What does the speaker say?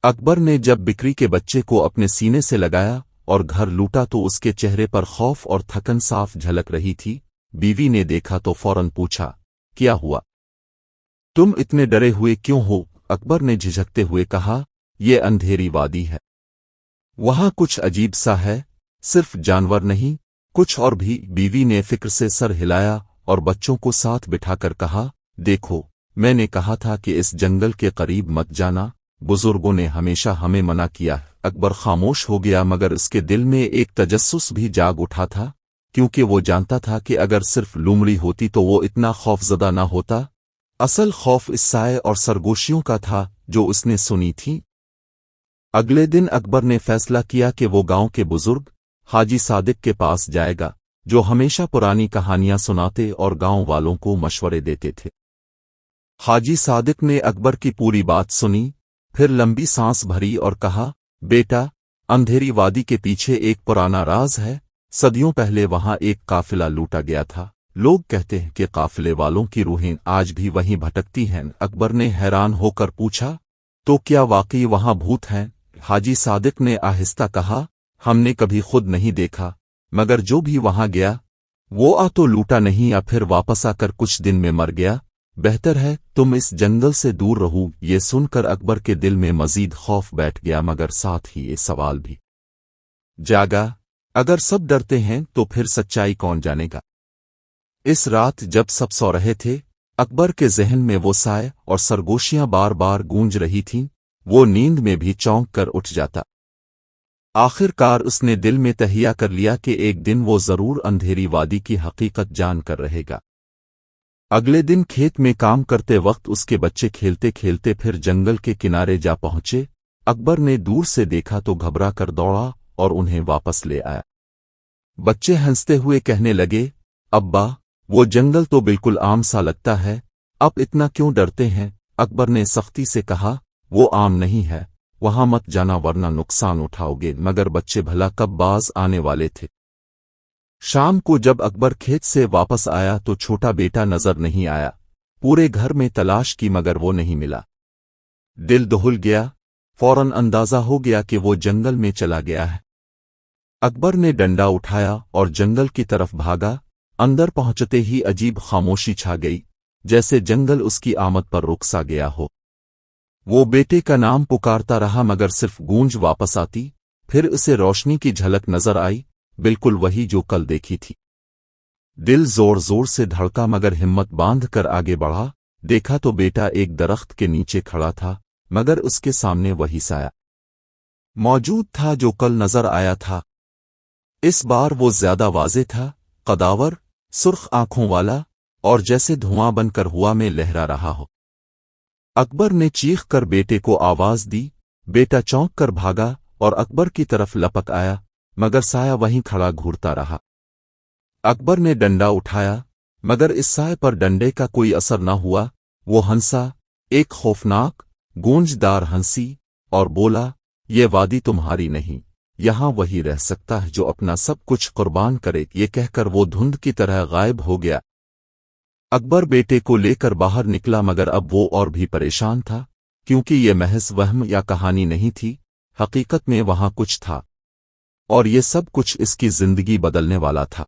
اکبر نے جب بکری کے بچے کو اپنے سینے سے لگایا اور گھر لوٹا تو اس کے چہرے پر خوف اور تھکن صاف جھلک رہی تھی۔ بیوی نے دیکھا تو فوراً پوچھا، کیا ہوا؟ تم اتنے ڈرے ہوئے کیوں ہو؟ اکبر نے جھجکتے ہوئے کہا، یہ اندھیری وادی ہے، وہاں کچھ عجیب سا ہے، صرف جانور نہیں، کچھ اور بھی۔ بیوی نے فکر سے سر ہلایا اور بچوں کو ساتھ بٹھا کر کہا، دیکھو، میں نے کہا تھا کہ اس جنگل کے قریب مت جانا، بزرگوں نے ہمیشہ ہمیں منع کیا۔ اکبر خاموش ہو گیا، مگر اس کے دل میں ایک تجسس بھی جاگ اٹھا تھا، کیونکہ وہ جانتا تھا کہ اگر صرف لومڑی ہوتی تو وہ اتنا خوفزدہ نہ ہوتا۔ اصل خوف اس سائے اور سرگوشیوں کا تھا جو اس نے سنی تھی۔ اگلے دن اکبر نے فیصلہ کیا کہ وہ گاؤں کے بزرگ حاجی صادق کے پاس جائے گا، جو ہمیشہ پرانی کہانیاں سناتے اور گاؤں والوں کو مشورے دیتے تھے۔ حاجی صادق نے اکبر کی پوری بات سنی، پھر لمبی سانس بھری اور کہا، بیٹا، اندھیری وادی کے پیچھے ایک پرانا راز ہے۔ صدیوں پہلے وہاں ایک قافلہ لوٹا گیا تھا۔ لوگ کہتے ہیں کہ قافلے والوں کی روحیں آج بھی وہیں بھٹکتی ہیں۔ اکبر نے حیران ہو کر پوچھا، تو کیا واقعی وہاں بھوت ہیں؟ حاجی صادق نے آہستہ کہا، ہم نے کبھی خود نہیں دیکھا، مگر جو بھی وہاں گیا وہ تو لوٹا نہیں، یا پھر واپس آ کر کچھ دن میں مر گیا۔ بہتر ہے تم اس جنگل سے دور رہو۔ یہ سن کر اکبر کے دل میں مزید خوف بیٹھ گیا، مگر ساتھ ہی یہ سوال بھی جاگا، اگر سب ڈرتے ہیں تو پھر سچائی کون جانے گا؟ اس رات جب سب سو رہے تھے، اکبر کے ذہن میں وہ سائے اور سرگوشیاں بار بار گونج رہی تھیں۔ وہ نیند میں بھی چونک کر اٹھ جاتا۔ آخر کار اس نے دل میں تہیہ کر لیا کہ ایک دن وہ ضرور اندھیری وادی کی حقیقت جان کر رہے گا۔ اگلے دن کھیت میں کام کرتے وقت اس کے بچے کھیلتے کھیلتے پھر جنگل کے کنارے جا پہنچے۔ اکبر نے دور سے دیکھا تو گھبرا کر دوڑا اور انہیں واپس لے آیا۔ بچے ہنستے ہوئے کہنے لگے، ابا، وہ جنگل تو بالکل عام سا لگتا ہے، اب اتنا کیوں ڈرتے ہیں؟ اکبر نے سختی سے کہا، وہ عام نہیں ہے، وہاں مت جانا ورنہ نقصان اٹھاؤ گے۔ مگر بچے بھلا کب باز آنے والے تھے۔ شام کو جب اکبر کھیت سے واپس آیا تو چھوٹا بیٹا نظر نہیں آیا۔ پورے گھر میں تلاش کی مگر وہ نہیں ملا۔ دل دہل گیا، فوراً اندازہ ہو گیا کہ وہ جنگل میں چلا گیا ہے۔ اکبر نے ڈنڈا اٹھایا اور جنگل کی طرف بھاگا۔ اندر پہنچتے ہی عجیب خاموشی چھا گئی، جیسے جنگل اس کی آمد پر رک سا گیا ہو۔ وہ بیٹے کا نام پکارتا رہا مگر صرف گونج واپس آتی۔ پھر اسے روشنی کی جھلک نظر آئی، بالکل وہی جو کل دیکھی تھی۔ دل زور زور سے دھڑکا مگر ہمت باندھ کر آگے بڑھا۔ دیکھا تو بیٹا ایک درخت کے نیچے کھڑا تھا، مگر اس کے سامنے وہی سایہ موجود تھا جو کل نظر آیا تھا۔ اس بار وہ زیادہ واضح تھا، قداور، سرخ آنکھوں والا، اور جیسے دھواں بن کر ہوا میں لہرا رہا ہو۔ اکبر نے چیخ کر بیٹے کو آواز دی۔ بیٹا چونک کر بھاگا اور اکبر کی طرف لپک آیا، مگر سایہ وہیں کھڑا گھورتا رہا۔ اکبر نے ڈنڈا اٹھایا، مگر اس سائے پر ڈنڈے کا کوئی اثر نہ ہوا۔ وہ ہنسا، ایک خوفناک، گونجدار ہنسی، اور بولا، یہ وادی تمہاری نہیں، یہاں وہی رہ سکتا ہے جو اپنا سب کچھ قربان کرے۔ یہ کہہ کر وہ دھند کی طرح غائب ہو گیا۔ اکبر بیٹے کو لے کر باہر نکلا، مگر اب وہ اور بھی پریشان تھا، کیونکہ یہ محض وہم یا کہانی نہیں تھی، حقیقت میں وہاں کچھ تھا، اور یہ سب کچھ اس کی زندگی بدلنے والا تھا۔